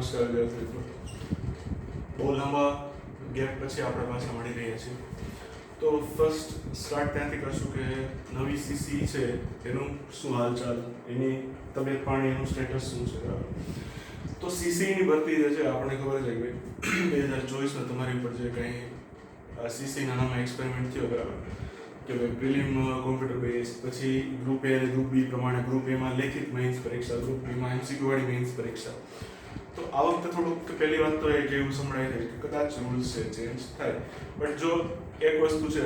નમસ્કાર વિદ્યાર્થી મિત્રો. બહુ લાંબા ગેપ પછી આપણે પાછા મળી રહ્યા છીએ. તો ફર્સ્ટ સ્ટાર્ટ ત્યાંથી કરશું કે નવી સીસી છે એનું શું હાલચાલ, એની તબિયત પાણી, એનું સ્ટેટસ શું છે. બરાબર. તો સીસીની ભરતી જે છે આપણને ખબર છે કે 2024માં તમારી ઉપર જે કંઈ સીસીના નામે એક્સપેરિમેન્ટ થયો, બરાબર, કે ભાઈ પ્રિલિમ કોમ્પ્યુટર બેઝ, પછી ગ્રુપ એ અને ગ્રુપ બી પ્રમાણે ગ્રુપ એમાં લેખિત મેઇન્સ પરીક્ષા, ગ્રુપ બીમાં એમસીક્યુ વાળી મેઇન્સ પરીક્ષા. તો આ વખતે થોડુંક પહેલી વાત તો એ કે એવું સંભળાય છે કે કદાચ રૂલ્સ છે ચેન્જ થાય, બટ જો એક વસ્તુ છે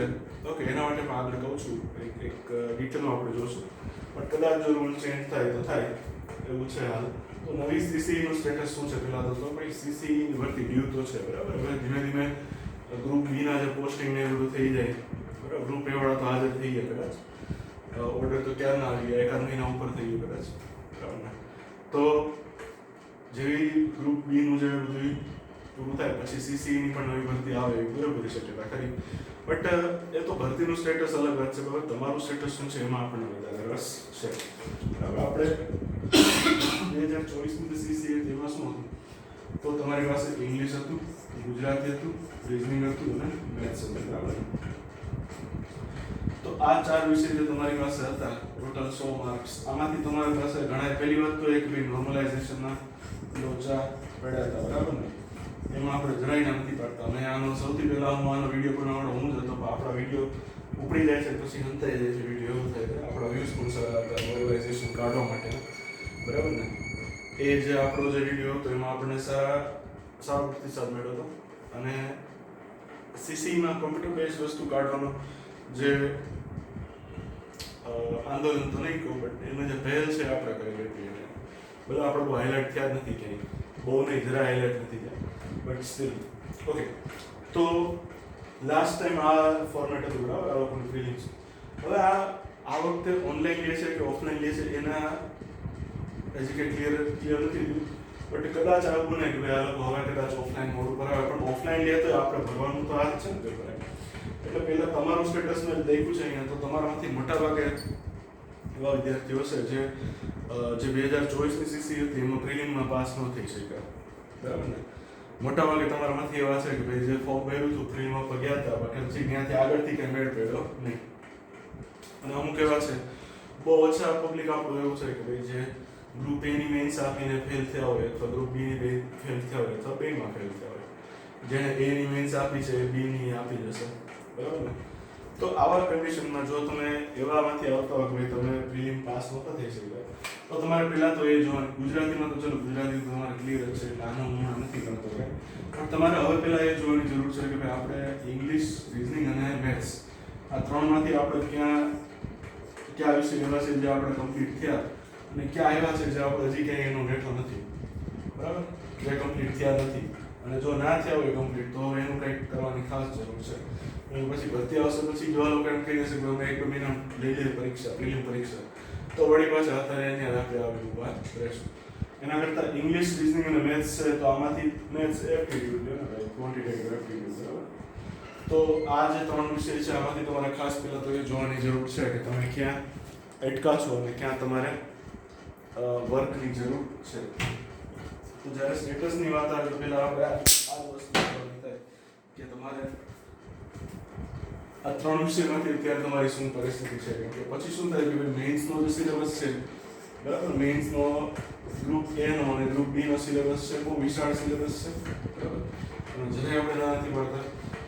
ઓકે એના માટે હું આગળ કહું છું, એક ડિટેલમાં આપણે જોશું, બટ કદાચ જો રૂલ ચેન્જ થાય તો થાય એવું છે હાલ. તો નવી સીસીનું સ્ટેટસ શું છે પહેલાં તો ભાઈ સીસીની ભરતી ડ્યુ તો છે, બરાબર. હવે ધીમે ધીમે ગ્રુપ બીના જે પોસ્ટિંગ ને એ બધું થઈ જાય, બરાબર. ગ્રુપ એ વાળા તો હાજર થઈ ગયા કદાચ, ઓર્ડર તો ક્યારના આવી ગયા, એકાદ મહિના ઉપર થઈ ગયું કદાચ, બરાબર ને. તો જેવી ગ્રુપ બીનું જે બધું પૂરું થાય પછી સીસીની પણ નવી ભરતી આવે એવી બરાબર શક્યતા ખરી, બટ એ તો ભરતીનું સ્ટેટસ અલગ વાત છે. બરાબર, તમારું સ્ટેટસ શું છે એમાં આપણને વધારે રસ છે. બરાબર, આપણે 2024ની જે સીસી હતી એમાં શું હતું, તો તમારી પાસે ઇંગ્લિશ હતું, ગુજરાતી હતું, રિઝનિંગ હતું અને મેથ્સ હતું, બરાબર. તો આ 4 વિષય જે તમારી પાસે હતા, ટોટલ 100 માર્ક્સ, આમાંથી તમારી પાસે ઘણા, પહેલી વાત તો એક ભાઈ નોર્મલાઇઝેશનના લોચા પડ્યા હતા, બરાબર ને. એમાં આપણે જરાય નથી પાડતા. મેં આનો સૌથી પહેલા હું આનો વિડીયો બનાવવાનો હું જ હતો, પણ આપણા વિડીયો ઉપડી જાય છે પછી હંતાઈ જાય છે વિડીયો, એવું થાય છે. આપણા વ્યૂઝ પણ સારા હતા નોર્મલાઇઝેશન કાઢવા માટે, બરાબર ને. એ જે આપણો જે વિડીયો હતો એમાં આપણને સારો પ્રતિસાદ મળ્યો હતો. અને સીસીમાં કોમ્પ્યુટર બેઝ વસ્તુ કાઢવાનો જે આંદોલન તો નહીં કહું, બટ એનો જે પહેલ છે આપણે કરી હતી, બધા આપણે બહુ હાઇલાઇટ થયા જ નથી ક્યાંય, બહુ નહીં, જરા હાઇલાઇટ નથી થયા, બટ સ્ટીલ ઓકે. તો લાસ્ટ ટાઈમ આ ફોર્મેટ હતું, બરાબર, આ લોકોની ફિલિંગ્સ. હવે આ વખતે ઓનલાઈન લે છે કે ઓફલાઈન લે છે એના હજી કંઈ ક્લિયર નથી થયું, બટ કદાચ આવું બને કે ભાઈ આ લોકો હવે કદાચ ઓફલાઈન મોડ ઉપર આવે, પણ ઓફલાઈન લે તો આપણે ભરવાનું તો આ જ છે ને પેપર. એટલે પહેલાં તમારું સ્ટેટસ મેં દેખ્યું છે અહીંયા, તો તમારામાંથી મોટાભાગે એવા વિદ્યાર્થીઓ હશે જે 2024ની સીસી હતી એમાં પ્રિલિમમાં પાસ ન થઈ શક્યા, બરાબર ને. મોટાભાગે તમારામાંથી એવા છે કે ભાઈ જે ફોર્મ ભર્યું હતું પ્રિલિમમાં પર ગયા હતા, બાકી ત્યાંથી આગળથી કંઈ મેળ પડ્યો નહીં. અને અમુક એવા છે, બહુ ઓછા પબ્લિક આપણું એવું છે કે ભાઈ જે ગ્રુપ એની મેઇન્સ આપીને ફેલ થયા હોય, અથવા ગ્રુપ બીની ફેલ થયા હોય, અથવા બેમાં ફેલ થયા હોય. જેને એની મેઇન્સ આપી છે એ બીની આપી જશે, બરાબર ને. તો આવા કન્ડિશનમાં જો તમે એવામાંથી આવતા હોય કે તમે પ્રિલિમ પાસ નહોતા થઈ શક્યા, તો તમારે પહેલાં તો એ જોવાનું, ગુજરાતીમાં તો ચલો ગુજરાતી તમારે ક્લિયર છે એટલે આનો હું નથી કરતો કંઈ, પણ તમારે હવે પહેલાં એ જોવાની જરૂર છે કે ભાઈ આપણે ઇંગ્લિશ, રિઝનિંગ અને મેથ્સ આ ત્રણમાંથી આપણે કયા વિષય એવા છે જે આપણે કમ્પ્લીટ થયા, અને ક્યાં એવા છે જે આપણે હજી ક્યાંય એનો બેઠો નથી, બરાબર, જે કમ્પ્લીટ થયા નથી. અને જો ના થયા હોય કમ્પ્લીટ તો એનું કંઈક કરવાની ખાસ જરૂર છે. પછી ભરતી આવશે પછી જો લોકો એમ કહી દેશે કે અમે 1-2 મહિના લઈ લઈએ પરીક્ષા, પ્રિલિમ પરીક્ષા, તો વળી પાછા અત્યારે અહીંયા આપણે આવી ઊભા રહેશું. એના કરતાં ઇંગ્લિશ, રિઝનિંગ અને મેથ્સ છે, તો આમાંથી મેથ્સ એપ્ટિટ્યૂડ છે ને ભાઈ, ક્વોન્ટિટેટિવ એપ્ટિટ્યૂડ, બરાબર. તો આ જે 3 વિષય છે આમાંથી તમારે ખાસ પહેલાં તો એ જોવાની જરૂર છે કે તમે ક્યાં અટકા છો અને ક્યાં તમારે વર્કની જરૂર છે. તો જ્યારે સ્ટેટસની વાત આવે તો પહેલાં આપણે આ વસ્તુ કરવાની થાય કે તમારે આ 3 વિષયમાંથી અત્યારે તમારી શું પરિસ્થિતિ છે, કેમ કે પછી શું થાય કે ભાઈ મેઇન્સનો જે સિલેબસ છે, બરાબર, મેઇન્સનો ગ્રુપ એનો અને ગ્રુપ બીનો સિલેબસ છે, બહુ વિશાળ સિલેબસ છે, બરાબર. અને જ્યારે આપણે ના નથી પડતા,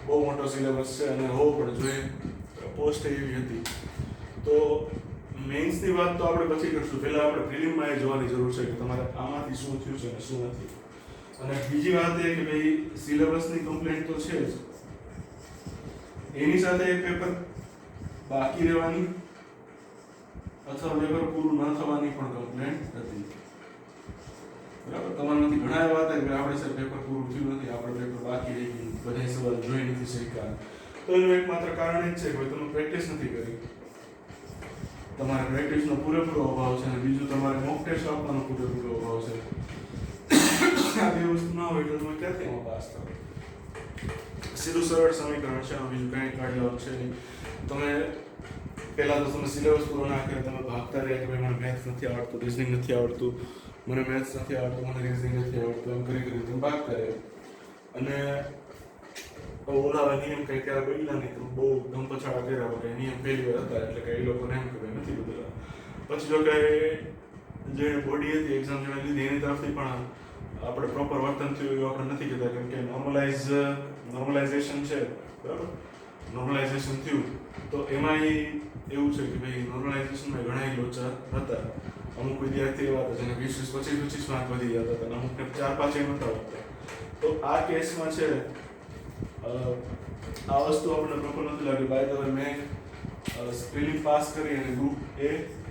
બહુ મોટો સિલેબસ છે અને હોવો પણ જોઈએ, પોસ્ટ એવી હતી. તો મેઇન્સની વાત તો આપણે પછી કરશું, પહેલાં આપણે પ્રિલિમમાં એ જોવાની જરૂર છે કે તમારે આમાંથી શું થયું છે અને શું નથી. અને બીજી વાત એ કે ભાઈ સિલેબસની કમ્પ્લેન્ટ તો છે જ, એની સાથે એક પેપર બાકી રહેવાની અથવા પેપર પૂરું ન થવાની પણ કમ્પ્લેન્ટ હતી, બરાબર. તમારામાંથી ઘણા એવા હતા કે આપણે સર પેપર પૂરું થયું નથી, આપણે પેપર બાકી રહી ગયું, બધા સવાલ જોઈ નથી શક્યા. તો એનું એકમાત્ર કારણ એ જ છે કે તમે પ્રેક્ટિસ નથી કરી, તમારે પ્રેક્ટિસનો પૂરેપૂરો અભાવ છે, અને બીજું તમારે મોક ટેસ્ટ આપવાનો પૂરેપૂરો અભાવ છે. આ બે વસ્તુ ના હોય તો તમે ક્યાંથી એમાં પાસ થાવ. સીધું સરળ સમીકરણ છે, બીજું કંઈ કાઢવાનું છે નહીં. તમે પહેલાં તો તમે સિલેબસ પૂરો ના કરે, તમે ભાગતા રહ્યા કે ભાઈ મને મેથ્સ નથી આવડતું, રિઝનિંગ નથી આવડતું, મને મેથ્સ નથી આવડતું, મને રિઝનિંગ નથી આવડતું, એમ કરી કરી તમે ભાગ કરે. અને ઓલા નિયમ કંઈ ત્યારે બદલા નહીં, તો બહુ ધમપછાડા કર્યા વગર નિયમ પહેલી વાર હતા, એટલે કે એ લોકોને એમ કે ભાઈ નથી બદલા. પછી જો કે જે બોડી હતી એક્ઝામ જેણે લીધી એની તરફથી પણ આપણે પ્રોપર વર્તન થયું એવું આપણે નથી કહેતા, કેમ કે નોર્મલાઇઝેશન છે, બરાબર. નોર્મલાઇઝેશન થયું તો એમાં એવું છે કે ભાઈ નોર્મલાઇઝેશનમાં ઘણા લોચા હતા. અમુક વિદ્યાર્થી એવા હતા જેને 20-25 માર્ક વધી જતા હતા, અમુકને 4-5 નહોતા વધતા. તો આ કેસમાં છે આ વસ્તુ આપણને પ્રોપર નથી લાગી. બાય ધ વે મેં પ્રિલિમ પાસ કરી અને ગ્રુપ એ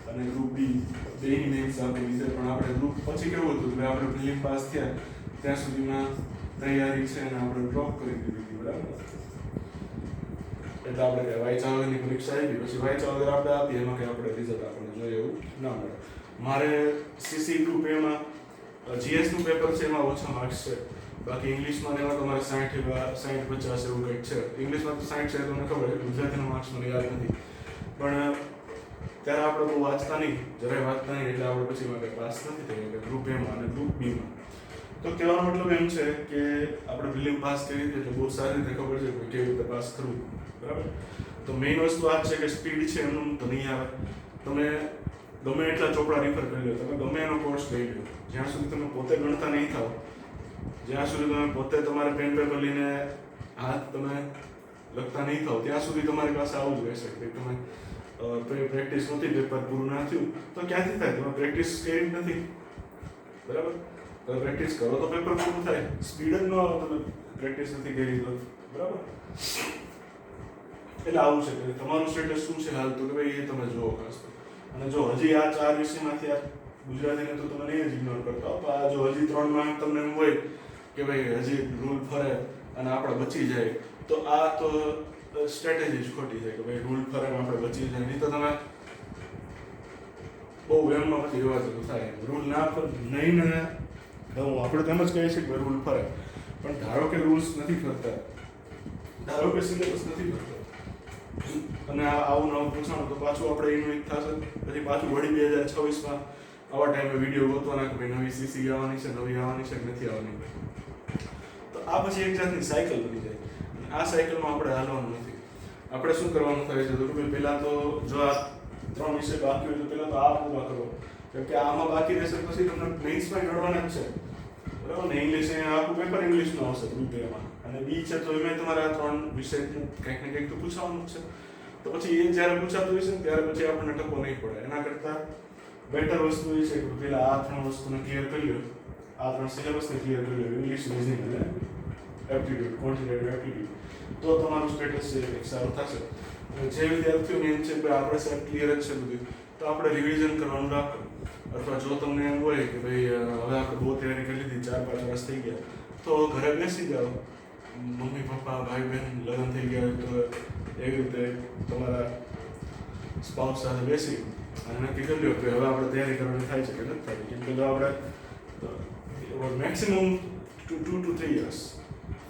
અને ગ્રુપ બી બેની મેન્સ આપેલી છે, પણ આપણે ગ્રુપ પછી કેવું હતું કે આપણે પ્રિલિમ પાસ થયા ત્યાં સુધીમાં તૈયારી છે અને આપણે ડ્રોપ કરી દીધી હતી, બરાબર. એટલે આપણે વાંચા વગરની પરીક્ષા આવી, પછી વાંચા વગર આપણે આપીએ એમાં કંઈ આપણે રિઝલ્ટ આપણને જોઈએ એવું ના મળે. મારે સીસી ગ્રુપ એમાં જીએસનું પેપર છે એમાં ઓછા માર્ક્સ છે, બાકી ઇંગ્લિશમાં એમાં તમારે 60-50 એવું કંઈક છે. ઇંગ્લિશમાં તો 60 છે તમને ખબર છે, ગુજરાતીના માર્ક્સ મને યાદ નથી. પણ ત્યારે આપણે બહુ વાંચતા નહીં, જરાય વાંચતા નહીં, એટલે આપણે પછી એમાં પાસ નથી થઈ ગયા ગ્રુપ એમાં અને ગ્રુપ બીમાં. તો કહેવાનો મતલબ એમ છે કે આપણે પ્રિલિમ પાસ કરી હતી એટલે બહુ સારી રીતે ખબર છે કે કેવી રીતે પાસ કરવું, બરાબર. તો મેઇન વસ્તુ આ છે કે સ્પીડ છે એમનું તો નહીં આવે. તમે ગમે એટલા ચોપડા રિફર કરી લો, તમે ગમે એનો કોર્સ લઈ લો, જ્યાં સુધી તમે પોતે ગણતા નહીં થાવ, જ્યાં સુધી તમે પોતે તમારે પેન પેપર લઈને હાથ તમે લખતા નહીં થાવ, ત્યાં સુધી તમારી પાસે આવું જ રહેશે કે તમે પ્રેક્ટિસ નથી, પેપર પૂરું ના થયું તો ક્યાંથી થાય? તમે પ્રેક્ટિસ કરી નથી, બરાબર. તમે પ્રેક્ટિસ કરો તો પેપર પૂરું થાય. સ્પીડ જ ન આવે, તમે પ્રેક્ટિસ નથી કરી તો, બરાબર. એટલે આવું છે કે તમારું સ્ટેટસ શું છે હાલ, તો કે ભાઈ એ તમે જુઓ ખાસ. અને જો હજી આ 4 વિષયમાંથી આ ગુજરાતીને તો તમે નહીં જ ઇગ્નોર કરતા હો, આ જો હજી 3 માં તમને એમ હોય કે ભાઈ હજી રૂલ ફરે અને આપણે બચી જાય, તો આ તો સ્ટ્રેટેજી જ ખોટી છે કે ભાઈ રૂલ ફરે આપણે બચી જાય. નહીં તો તમે બહુ એમમાં પછી એવા જતું થાય. રૂલ ના નહીં ને આપણે તેમ જ કહીએ છીએ કે રૂલ ફરે, પણ ધારો કે રૂલ્સ નથી ફરતા, ધારો કે સિલેબસ નથી ફરતો અને આવું નવું પૂછવાનું, તો પાછું આપણે એનું એક થશે. પછી પાછું વળી 2026માં આવા ટાઈમે વિડીયો ગોતવાના કે ભાઈ નવી સીસી આવવાની છે, નવી આવવાની છે કે નથી આવવાની. તો આ પછી એક જાતની સાયકલ બની જાય. આ સાયકલમાં આપણે હાલવાનું નથી. આપણે શું કરવાનું થાય છે તો કે પહેલાં તો જો આ 3 વિષય બાકી હોય તો પહેલાં તો આ પૂરા કરો, કેમ કે આમાં બાકી રહેશે પછી તમને મેઇન્સમાં ઘડવાના જ છે, બરાબર ને. ઇંગ્લિશ આખું પેપર ઇંગ્લિશનું આવશે ગ્રુપ એમાં, અને બી છે તો એમાં તમારે આ 3 વિષયનું કંઈક ને કંઈક તો પૂછવાનું જ છે. તો પછી એ જ્યારે પૂછાતું હોય છે ત્યારે પછી આપણને ટકો નહીં પડે. એના કરતાં બેટર વસ્તુ એ છે કે પહેલાં આ 3 વસ્તુને ક્લિયર કરી લો, આ 3 સિલેબસને ક્લિયર કરી લો, ઇંગ્લિશ, રિઝનિંગ અને એપ્ટિટ્યૂડ, ક્વોન્ટિટેટિવ એપ્ટિટ્યૂડ, તો તમારું સ્ટેટસ છે એક સારું થશે. અને જે વિદ્યાર્થીઓને એમ છે કે આપણે સેટ ક્લિયર જ છે બધું, તો આપણે રિવિઝન કરવાનું રાખો. અથવા જો તમને એમ હોય કે ભાઈ હવે આપણે બહુ તૈયારી કરી લીધી, 4-5 વર્ષ થઈ ગયા, તો ઘરે બેસી જાઓ, મમ્મી પપ્પા ભાઈ બહેન લગ્ન થઈ ગયા હોય તો એવી રીતે તમારા સ્પાઉસ સાથે બેસી અને નક્કી કરી લો કે હવે આપણે તૈયારી કરવાની થાય છે કે નથી થાય. કેમ કે જો આપણે maximum 2 to 3 years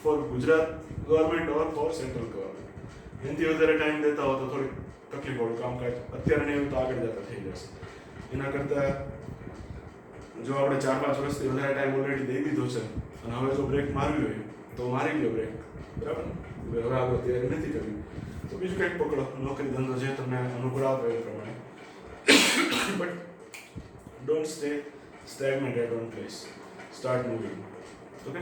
for Gujarat government or for central government, એનાથી વધારે ટાઈમ દેતા હો તો થોડીક તકલીફવાળું કામકાજ અત્યારે નહીં તો આગળ જતા થઈ જશે. એના કરતાં જો આપણે 4-5 વર્ષથી વધારે ટાઈમ ઓલરેડી દઈ દીધો છે અને હવે જો બ્રેક મારવી હોય તો મારી લો બ્રેક, બરાબર. હવે આપણે તૈયારી નથી કરવી તો બીજું કંઈક પકડો, નોકરી ધંધો જે તમને અનુકૂળ આવે એ પ્રમાણે. But don't stay stagnant at one place, start moving. Okay.